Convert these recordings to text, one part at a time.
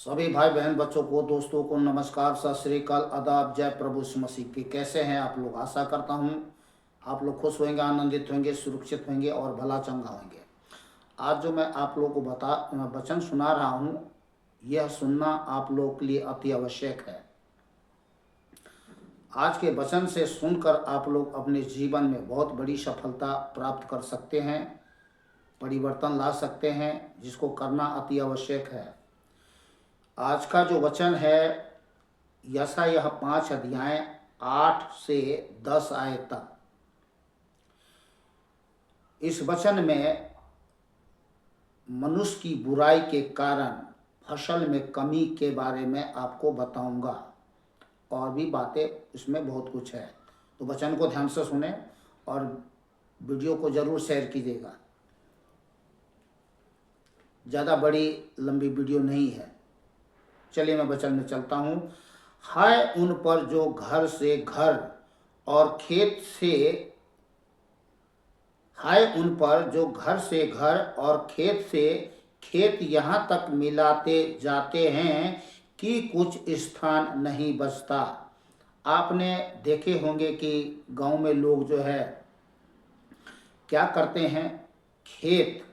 सभी भाई बहन बच्चों को दोस्तों को नमस्कार, सत श्री अकाल, आदाब, जय प्रभु यीशु मसीह की। कैसे हैं आप लोग? आशा करता हूं आप लोग खुश होंगे, आनंदित होंगे, सुरक्षित होंगे और भला चंगा होंगे। आज जो मैं आप लोगों को वचन सुना रहा हूं, यह सुनना आप लोगों के लिए अति आवश्यक है। आज के वचन से सुनकर आप लोग अपने जीवन में बहुत बड़ी सफलता प्राप्त कर सकते हैं, परिवर्तन ला सकते हैं, जिसको करना अति आवश्यक है। आज का जो वचन है यशायाह 5 अध्याय 8 से 10 आयत तक। इस वचन में मनुष्य की बुराई के कारण फसल में कमी के बारे में आपको बताऊंगा, और भी बातें इसमें बहुत कुछ है। तो वचन को ध्यान से सुने और वीडियो को जरूर शेयर कीजिएगा। ज़्यादा बड़ी लंबी वीडियो नहीं है। चलिए मैं वचन में चलता हूँ। हाय उन पर जो घर से घर और खेत से हाय उन पर जो घर से घर और खेत से खेत यहाँ तक मिलाते जाते हैं कि कुछ स्थान नहीं बचता। आपने देखे होंगे कि गांव में लोग जो है क्या करते हैं, खेत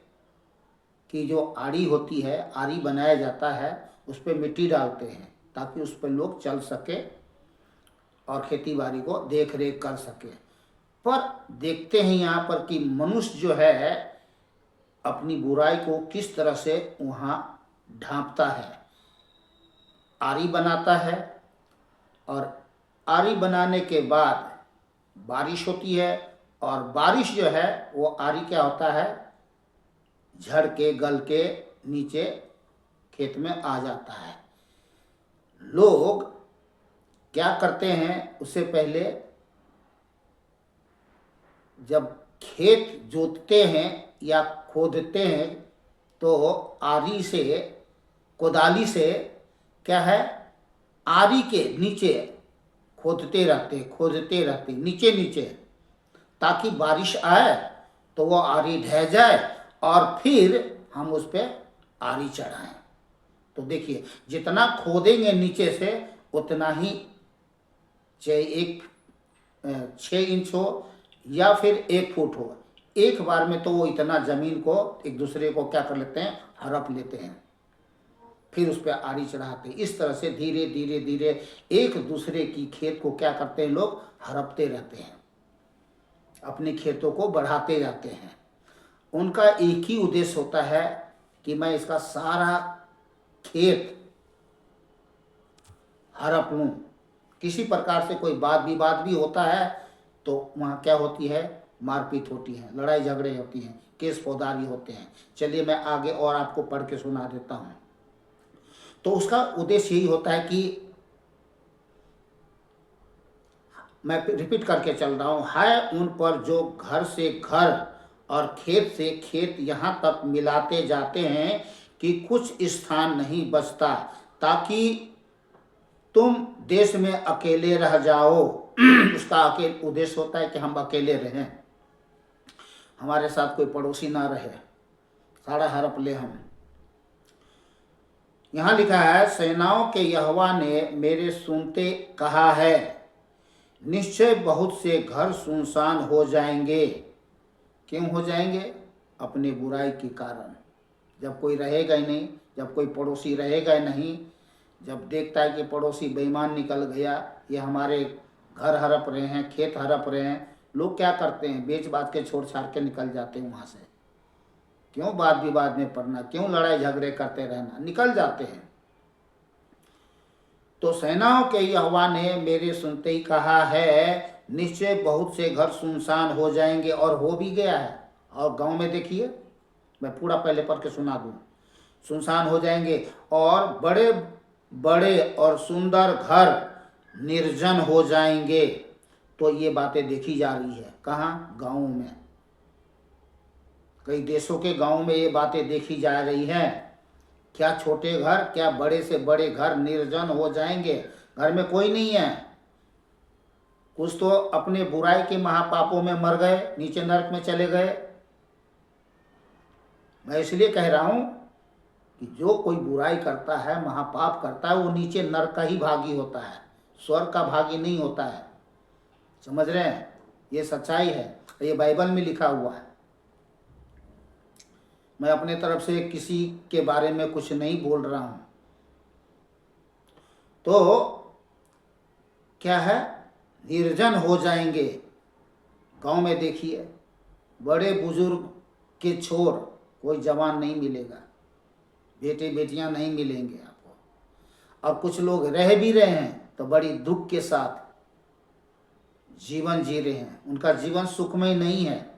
की जो आड़ी होती है, आड़ी बनाया जाता है, उस पर मिट्टी डालते हैं ताकि उस पर लोग चल सके और खेती बाड़ी को देख रेख कर सके। पर देखते हैं यहाँ पर कि मनुष्य जो है अपनी बुराई को किस तरह से वहाँ ढांपता है। आरी बनाता है और आरी बनाने के बाद बारिश होती है, और बारिश जो है वो आरी क्या होता है, झड़ के गल के नीचे खेत में आ जाता है। लोग क्या करते हैं, उससे पहले जब खेत जोतते हैं या खोदते हैं तो आरी से, कोदाली से क्या है, आरी के नीचे खोदते रहते नीचे नीचे, ताकि बारिश आए तो वो आरी ढह जाए और फिर हम उस पर आरी चढ़ाएं। तो देखिए, जितना खोदेंगे नीचे से उतना ही, चाहे 6 इंच हो या फिर 1 फुट हो, एक बार में तो वो इतना जमीन को एक दूसरे को क्या कर लेते हैं, हड़प लेते हैं, फिर उस पर आरी चढ़ाते हैं। इस तरह से धीरे धीरे धीरे एक दूसरे की खेत को क्या करते हैं, लोग हड़पते रहते हैं, अपने खेतों को बढ़ाते जाते हैं। उनका एक ही उद्देश्य होता है कि मैं इसका सारा खेत हड़प लूं। किसी प्रकार से कोई वाद विवाद भी होता है तो वहाँ क्या होती है, मारपीट होती है, लड़ाई झगड़े होती हैं, केस फौजदारी होते हैं। चलिए मैं आगे और आपको पढ़ के सुना देता हूँ। तो उसका उद्देश्य यही होता है कि मैं रिपीट करके चल रहा हूँ। हाय उन पर जो घर से घर और खेत से खेत यहाँ तक मिलाते जाते हैं कि कुछ स्थान नहीं बचता, ताकि तुम देश में अकेले रह जाओ। उसका उद्देश्य होता है कि हम अकेले रहें, हमारे साथ कोई पड़ोसी ना रहे, सारा हड़प ले हम। यहाँ लिखा है, सेनाओं के यहोवा ने मेरे सुनते कहा है, निश्चय बहुत से घर सुनसान हो जाएंगे। क्यों हो जाएंगे? अपने बुराई के कारण। जब कोई रहेगा ही नहीं, जब कोई पड़ोसी रहेगा ही नहीं, जब देखता है कि पड़ोसी बेईमान निकल गया, ये हमारे घर हड़प रहे हैं, खेत हड़प रहे हैं, लोग क्या करते हैं, बेच बात के छोड़ छाड़ के निकल जाते हैं वहाँ से। क्यों वाद विवाद में पड़ना, क्यों लड़ाई झगड़े करते रहना, निकल जाते हैं। तो सेनाओं के यहोवा ने मेरे सुनते ही कहा है, निश्चय बहुत से घर सुनसान हो जाएंगे, और हो भी गया है। और गांव में देखिए, मैं पूरा पहले पढ़ के सुना दूं। सुनसान हो जाएंगे और बड़े बड़े और सुंदर घर निर्जन हो जाएंगे। तो ये बातें देखी जा रही है कहाँ? गाँव में। कई देशों के गाँव में ये बातें देखी जा रही हैं। क्या छोटे घर, क्या बड़े से बड़े घर निर्जन हो जाएंगे, घर में कोई नहीं है। कुछ तो अपने बुराई के महापापों में मर गए, नीचे नरक में चले गए। मैं इसलिए कह रहा हूं कि जो कोई बुराई करता है, महापाप करता है, वो नीचे नरक का ही भागी होता है, स्वर्ग का भागी नहीं होता है। समझ रहे हैं? ये सच्चाई है, ये बाइबल में लिखा हुआ है। मैं अपने तरफ से किसी के बारे में कुछ नहीं बोल रहा हूं। तो क्या है, निर्जन हो जाएंगे। गांव में देखिए, बड़े बुजुर्ग के छोड़ कोई जवान नहीं मिलेगा, बेटे बेटियां नहीं मिलेंगे आपको। और कुछ लोग रह भी रहे हैं तो बड़ी दुख के साथ जीवन जी रहे हैं, उनका जीवन सुखमय नहीं है।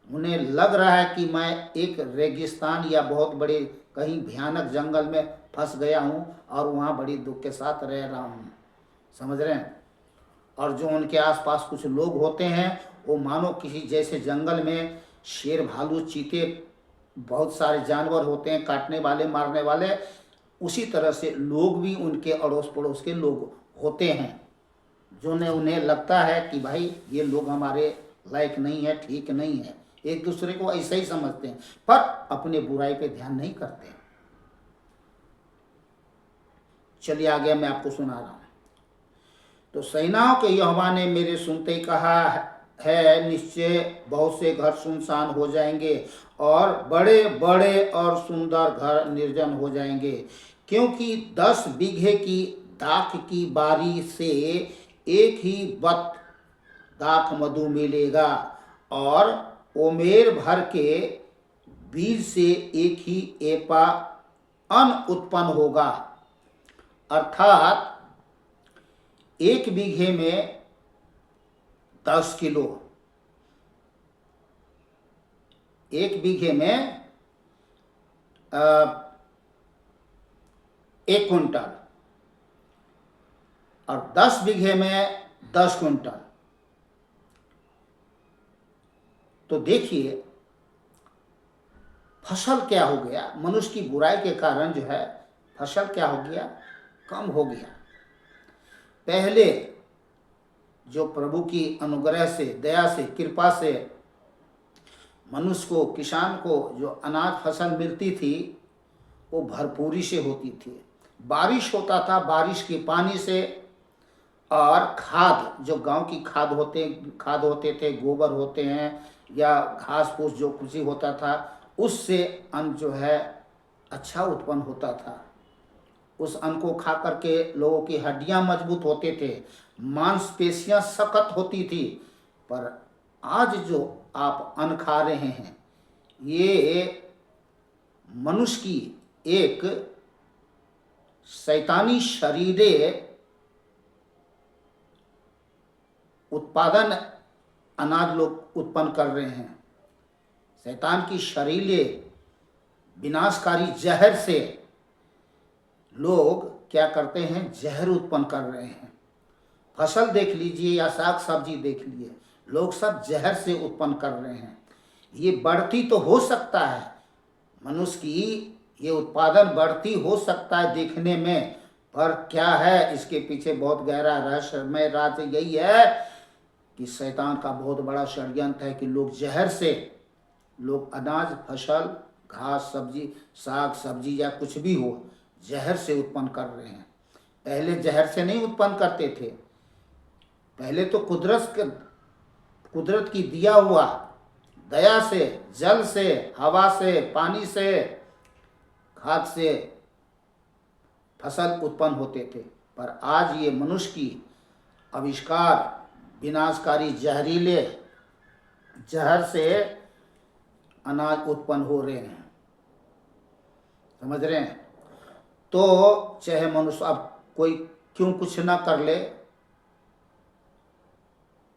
उन्हें लग रहा है कि मैं एक रेगिस्तान या बहुत बड़े कहीं भयानक जंगल में फंस गया हूँ और वहाँ बड़ी दुख के साथ रह रहा हूँ। समझ रहे हैं? और जो उनके आसपास कुछ लोग होते हैं, वो मानो किसी जैसे जंगल में शेर, भालू, चीते, बहुत सारे जानवर होते हैं, काटने वाले, मारने वाले, उसी तरह से लोग भी उनके अड़ोस पड़ोस के लोग होते हैं, जो उन्हें लगता है कि भाई ये लोग हमारे लायक नहीं है, ठीक नहीं है। एक दूसरे को ऐसा ही समझते हैं, पर अपने बुराई पे ध्यान नहीं करते। चलिए आगे मैं आपको सुना रहा हूं। तो सेनाओं के यहोवा ने मेरे सुनते ही कहा है, निश्चय बहुत से घर सुनसान हो जाएंगे और बड़े बड़े और सुंदर घर निर्जन हो जाएंगे, क्योंकि 10 बीघे की दाख की बारी से एक ही बत दाख मधु मिलेगा और ओमेर भर के बीज से एक ही एपा अन्न उत्पन्न होगा। अर्थात 1 बीघे में 10 किलो, 1 बीघे में 1 कुंटल और 10 बीघे में 10 कुंटल। तो देखिए फसल क्या हो गया, मनुष्य की बुराई के कारण जो है फसल क्या हो गया, कम हो गया। पहले जो प्रभु की अनुग्रह से, दया से, कृपा से मनुष्य को, किसान को जो अनाज फसल मिलती थी वो भरपूरी से होती थी। बारिश होता था, बारिश के पानी से, और खाद, जो गांव की खाद होते थे, गोबर होते हैं या घास फूस जो कुछ होता था, उससे अन्न जो है अच्छा उत्पन्न होता था। उस अन्न को खा करके लोगों की हड्डियां मजबूत होते थे, मांसपेशियां सख्त होती थी। पर आज जो आप अन्न खा रहे हैं, ये मनुष्य की एक शैतानी शरीरें उत्पादन अनाज लोग उत्पन्न कर रहे हैं। शैतान की शरीरें विनाशकारी जहर से लोग क्या करते हैं, जहर उत्पन्न कर रहे हैं। फसल देख लीजिए या साग सब्जी देख लीजिए, लोग सब जहर से उत्पन्न कर रहे हैं। ये बढ़ती तो हो सकता है, मनुष्य की ये उत्पादन बढ़ती हो सकता है देखने में, पर क्या है इसके पीछे बहुत गहरा रहस्यमय राज यही है कि शैतान का बहुत बड़ा षड्यंत्र है कि लोग जहर से, लोग अनाज, फसल, घास, सब्जी, साग सब्जी या कुछ भी हो, जहर से उत्पन्न कर रहे हैं। पहले जहर से नहीं उत्पन्न करते थे, पहले तो कुदरत की दिया हुआ दया से, जल से, हवा से, पानी से, खाद से फसल उत्पन्न होते थे। पर आज ये मनुष्य की आविष्कार विनाशकारी जहरीले जहर से अनाज उत्पन्न हो रहे हैं। समझ रहे हैं? तो चाहे मनुष्य अब कोई क्यों कुछ ना कर ले,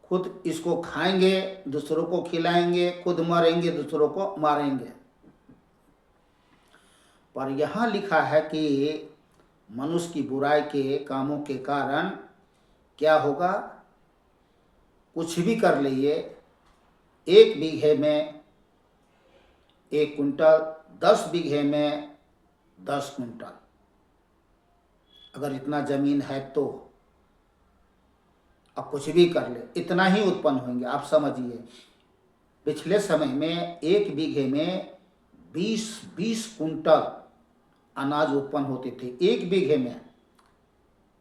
खुद इसको खाएंगे, दूसरों को खिलाएंगे, खुद मरेंगे, दूसरों को मारेंगे। पर यहाँ लिखा है कि मनुष्य की बुराई के कामों के कारण क्या होगा, कुछ भी कर लीजिए, 1 बीघे में 1 कुंटल, 10 बीघे में 10 कुंटल, अगर इतना जमीन है तो अब कुछ भी कर ले, इतना ही उत्पन्न होंगे। आप समझिए, पिछले समय में 1 बीघे में 20 कुंटल अनाज उत्पन्न होते थे 1 बीघे में,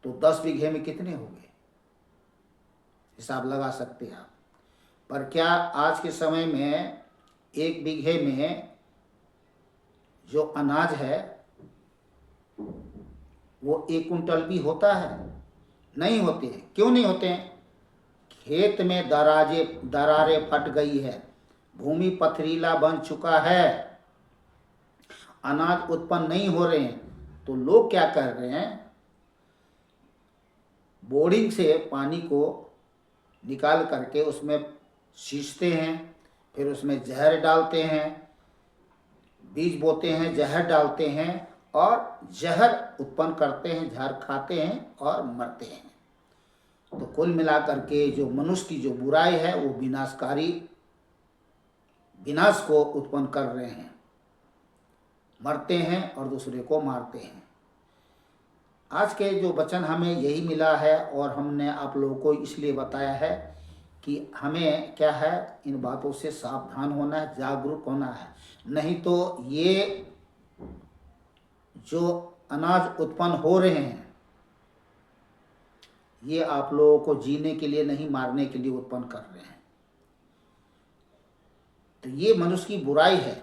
तो 10 बीघे में कितने हो गए, हिसाब लगा सकते हैं आप। पर क्या आज के समय में 1 बीघे में जो अनाज है वो 1 कुंटल भी होता है? नहीं होते हैं। क्यों नहीं होते हैं? खेत में दरारें फट गई है, भूमि पथरीला बन चुका है, अनाज उत्पन्न नहीं हो रहे हैं। तो लोग क्या कर रहे हैं, बोरिंग से पानी को निकाल करके उसमें सींचते हैं, फिर उसमें जहर डालते हैं, बीज बोते हैं, जहर डालते हैं और जहर उत्पन्न करते हैं, जहर खाते हैं और मरते हैं। तो कुल मिलाकर के जो मनुष्य की जो बुराई है वो विनाशकारी विनाश को उत्पन्न कर रहे हैं, मरते हैं और दूसरे को मारते हैं। आज के जो वचन हमें यही मिला है और हमने आप लोगों को इसलिए बताया है कि हमें क्या है, इन बातों से सावधान होना है, जागरूक होना है। नहीं तो ये जो अनाज उत्पन्न हो रहे हैं ये आप लोगों को जीने के लिए नहीं, मारने के लिए उत्पन्न कर रहे हैं। तो ये मनुष्य की बुराई है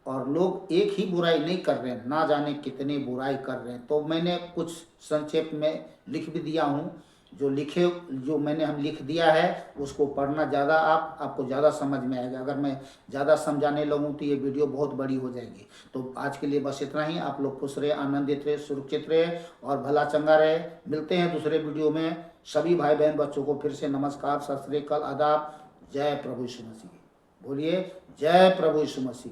और लोग एक ही बुराई नहीं कर रहे हैं, ना जाने कितने बुराई कर रहे हैं। तो मैंने कुछ संक्षेप में लिख भी दिया हूँ, जो मैंने लिख दिया है उसको पढ़ना ज़्यादा आपको ज़्यादा समझ में आएगा। अगर मैं ज़्यादा समझाने लगूँ तो ये वीडियो बहुत बड़ी हो जाएगी। तो आज के लिए बस इतना ही। आप लोग खुश रहे, आनंदित रहे, सुरक्षित रहे और भला चंगा रहे। मिलते हैं दूसरे वीडियो में। सभी भाई बहन बच्चों को फिर से नमस्कार, सत श्री अकाल, आदाब। जय प्रभु यीशु मसीह। बोलिए जय प्रभु यीशु मसीह।